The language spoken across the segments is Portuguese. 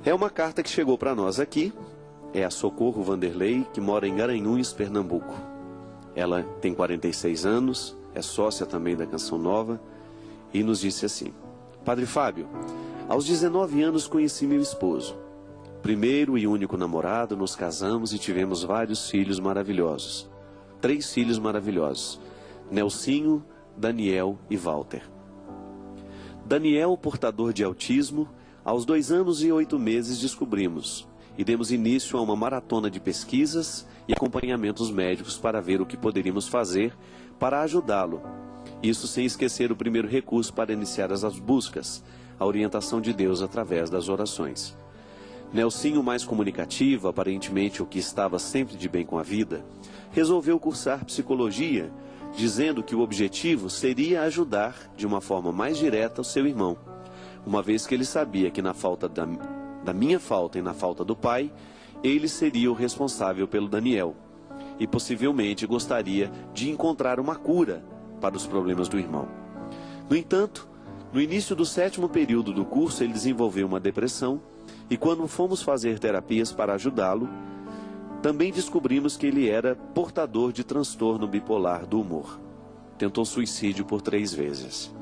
É uma carta que chegou para nós aqui. É a Socorro Vanderlei, que mora em Garanhuns, Pernambuco. Ela tem 46 anos, é sócia também da Canção Nova, e nos disse assim: Padre Fábio, aos 19 anos conheci meu esposo. Primeiro e único namorado, nos casamos e tivemos vários filhos maravilhosos. 3 filhos maravilhosos: Nelsinho, Daniel e Walter. Daniel, portador de autismo, aos 2 anos e 8 meses descobrimos e demos início a uma maratona de pesquisas e acompanhamentos médicos para ver o que poderíamos fazer para ajudá-lo. Isso sem esquecer o primeiro recurso para iniciar as buscas, a orientação de Deus através das orações. Nelsinho, mais comunicativo, aparentemente o que estava sempre de bem com a vida, resolveu cursar psicologia, dizendo que o objetivo seria ajudar de uma forma mais direta o seu irmão, uma vez que ele sabia que na falta da minha falta e na falta do pai, ele seria o responsável pelo Daniel e possivelmente gostaria de encontrar uma cura para os problemas do irmão. No entanto, no início do 7º período do curso, ele desenvolveu uma depressão e quando fomos fazer terapias para ajudá-lo, também descobrimos que ele era portador de transtorno bipolar do humor. Tentou suicídio por 3 vezes.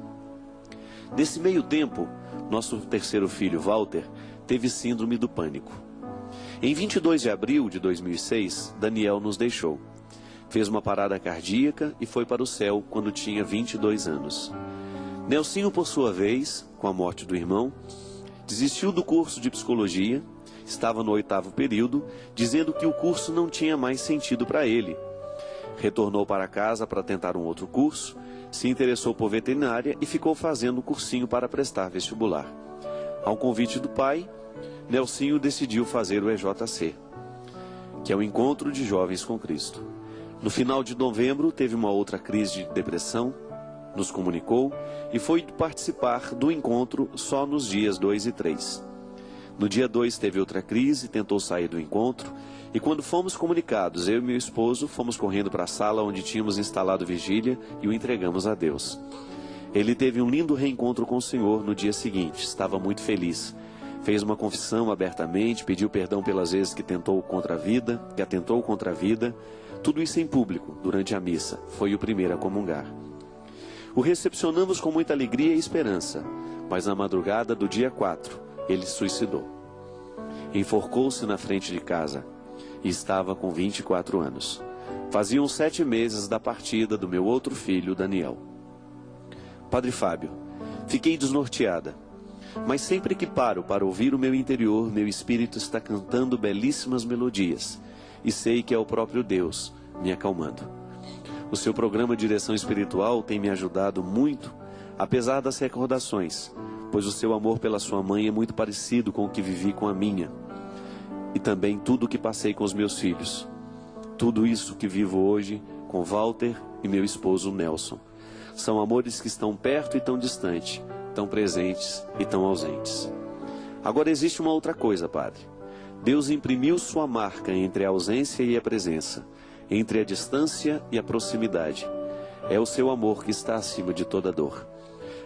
Nesse meio tempo, nosso terceiro filho, Walter, teve síndrome do pânico. Em 22 de abril de 2006, Daniel nos deixou. Fez uma parada cardíaca e foi para o céu quando tinha 22 anos. Nelsinho, por sua vez, com a morte do irmão, desistiu do curso de psicologia, estava no 8º período, dizendo que o curso não tinha mais sentido para ele. Retornou para casa para tentar um outro curso, se interessou por veterinária e ficou fazendo um cursinho para prestar vestibular. Ao convite do pai, Nelsinho decidiu fazer o EJC, que é o Encontro de Jovens com Cristo. No final de novembro, teve uma outra crise de depressão, nos comunicou e foi participar do encontro só nos dias 2 e 3. No dia 2 teve outra crise, tentou sair do encontro e quando fomos comunicados, eu e meu esposo fomos correndo para a sala onde tínhamos instalado vigília e o entregamos a Deus. Ele teve um lindo reencontro com o Senhor no dia seguinte, estava muito feliz. Fez uma confissão abertamente, pediu perdão pelas vezes que atentou contra a vida, tudo isso em público, durante a missa. Foi o primeiro a comungar. O recepcionamos com muita alegria e esperança, mas na madrugada do dia 4, ele se suicidou. Enforcou-se na frente de casa e estava com 24 anos. Faziam 7 meses da partida do meu outro filho, Daniel. Padre Fábio, fiquei desnorteada, mas sempre que paro para ouvir o meu interior, meu espírito está cantando belíssimas melodias e sei que é o próprio Deus me acalmando. O seu programa Direção Espiritual tem me ajudado muito, apesar das recordações, pois o seu amor pela sua mãe é muito parecido com o que vivi com a minha e também tudo o que passei com os meus filhos. Tudo isso que vivo hoje com Walter e meu esposo Nelson. São amores que estão perto e tão distante, tão presentes e tão ausentes. Agora existe uma outra coisa, Padre. Deus imprimiu sua marca entre a ausência e a presença, entre a distância e a proximidade. É o seu amor que está acima de toda dor.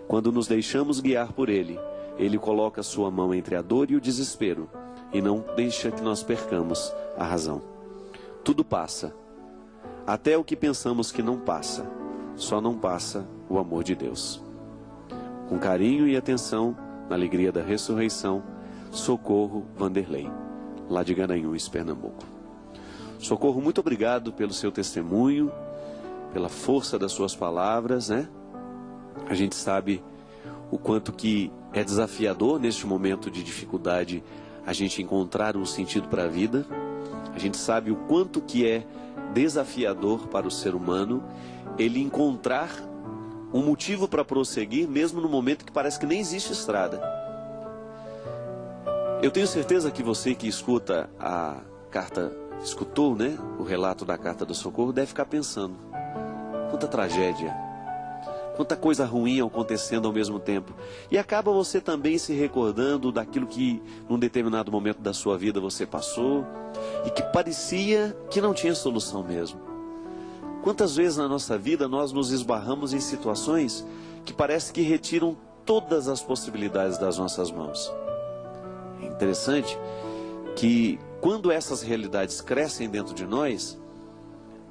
Quando nos deixamos guiar por Ele, Ele coloca sua mão entre a dor e o desespero e não deixa que nós percamos a razão. Tudo passa, até o que pensamos que não passa. Só não passa o amor de Deus. Com carinho e atenção, na alegria da ressurreição, Socorro Vanderlei, lá de Garanhuns, Pernambuco. Socorro, muito obrigado pelo seu testemunho, pela força das suas palavras, né? A gente sabe o quanto que é desafiador neste momento de dificuldade a gente encontrar um sentido para a vida. A gente sabe o quanto que é desafiador para o ser humano ele encontrar um motivo para prosseguir, mesmo no momento que parece que nem existe estrada. Eu tenho certeza que você que escuta a carta, escutou, né, o relato da carta do Socorro, deve ficar pensando: quanta tragédia, quanta coisa ruim acontecendo ao mesmo tempo. E acaba você também se recordando daquilo que num determinado momento da sua vida você passou e que parecia que não tinha solução mesmo. Quantas vezes na nossa vida nós nos esbarramos em situações que parece que retiram todas as possibilidades das nossas mãos. É interessante que quando essas realidades crescem dentro de nós,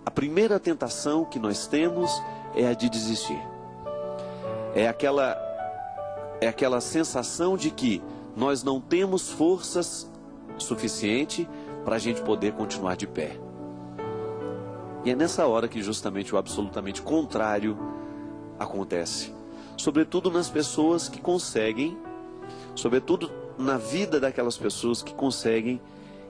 a primeira tentação que nós temos é a de desistir. É aquela sensação de que nós não temos forças suficiente para a gente poder continuar de pé. E é nessa hora que justamente o absolutamente contrário acontece. Sobretudo nas pessoas que conseguem, sobretudo na vida daquelas pessoas que conseguem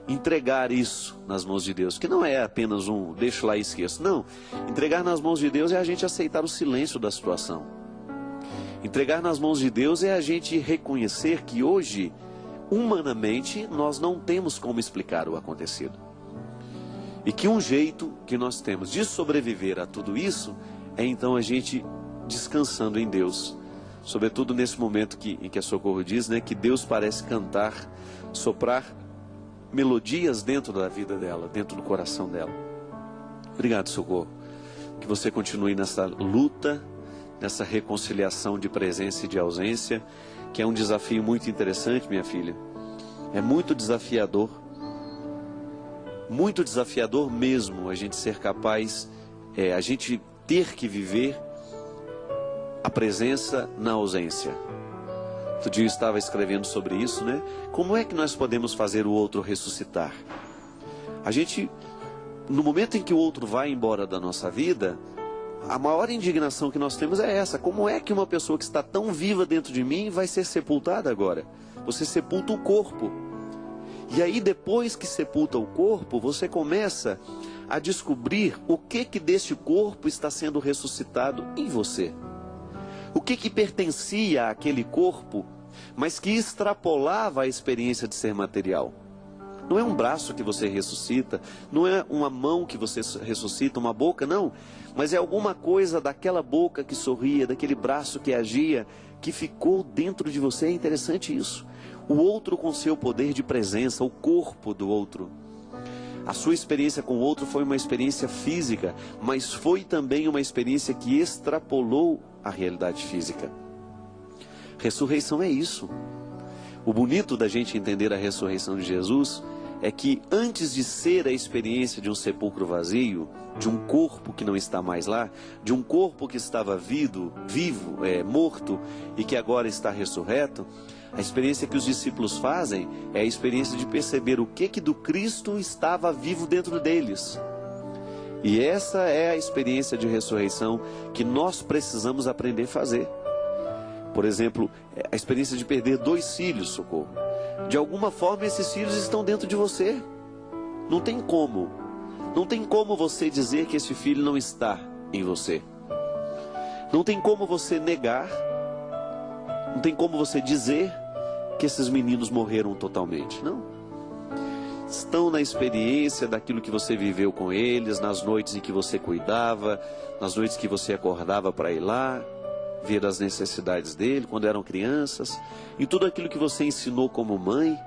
entregar isso nas mãos de Deus. Que não é apenas um deixo lá e esqueço. Não, entregar nas mãos de Deus é a gente aceitar o silêncio da situação. Entregar nas mãos de Deus é a gente reconhecer que hoje, humanamente, nós não temos como explicar o acontecido. E que um jeito que nós temos de sobreviver a tudo isso é então a gente descansando em Deus. Sobretudo nesse momento em que a Socorro diz, né, que Deus parece cantar, soprar melodias dentro da vida dela, dentro do coração dela. Obrigado, Socorro. Que você continue nessa luta, nessa reconciliação de presença e de ausência, que é um desafio muito interessante, minha filha. É muito desafiador mesmo a gente ser capaz, a gente ter que viver a presença na ausência. Outro dia eu estava escrevendo sobre isso, né? Como é que nós podemos fazer o outro ressuscitar? A gente, no momento em que o outro vai embora da nossa vida, a maior indignação que nós temos é essa. Como é que uma pessoa que está tão viva dentro de mim vai ser sepultada agora? Você sepulta o corpo. E aí depois que sepulta o corpo, você começa a descobrir o que desse corpo está sendo ressuscitado em você. O que pertencia àquele corpo, mas que extrapolava a experiência de ser material. Não é um braço que você ressuscita, não é uma mão que você ressuscita, uma boca, não. Mas é alguma coisa daquela boca que sorria, daquele braço que agia, que ficou dentro de você. É interessante isso. O outro com seu poder de presença, o corpo do outro. A sua experiência com o outro foi uma experiência física, mas foi também uma experiência que extrapolou a realidade física. Ressurreição é isso. O bonito da gente entender a ressurreição de Jesus é que antes de ser a experiência de um sepulcro vazio, de um corpo que não está mais lá, de um corpo que estava vivo, morto e que agora está ressurreto, a experiência que os discípulos fazem é a experiência de perceber o que do Cristo estava vivo dentro deles. E essa é a experiência de ressurreição que nós precisamos aprender a fazer. Por exemplo, a experiência de perder 2 filhos, Socorro. De alguma forma esses filhos estão dentro de você. Não tem como. Não tem como você dizer que esse filho não está em você. Não tem como você negar. Não tem como você dizer que esses meninos morreram totalmente. Não. Estão na experiência daquilo que você viveu com eles, nas noites em que você cuidava, nas noites que você acordava para ir lá, ver as necessidades dele, quando eram crianças, e tudo aquilo que você ensinou como mãe,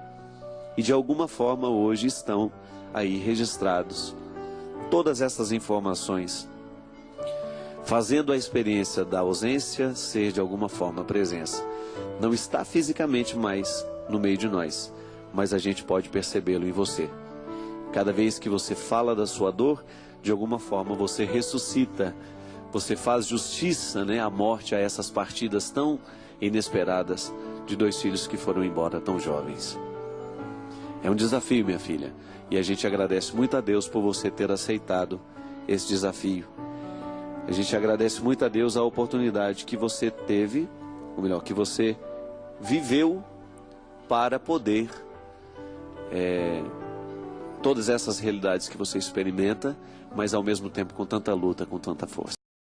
e de alguma forma hoje estão aí registrados. Todas essas informações, fazendo a experiência da ausência ser de alguma forma a presença. Não está fisicamente mais no meio de nós, mas a gente pode percebê-lo em você. Cada vez que você fala da sua dor, de alguma forma você ressuscita, você faz justiça, né, à morte, a essas partidas tão inesperadas de 2 filhos que foram embora tão jovens. É um desafio, minha filha, e a gente agradece muito a Deus por você ter aceitado esse desafio. A gente agradece muito a Deus a oportunidade que você teve, ou melhor, que você viveu para poder todas essas realidades que você experimenta, mas ao mesmo tempo com tanta luta, com tanta força.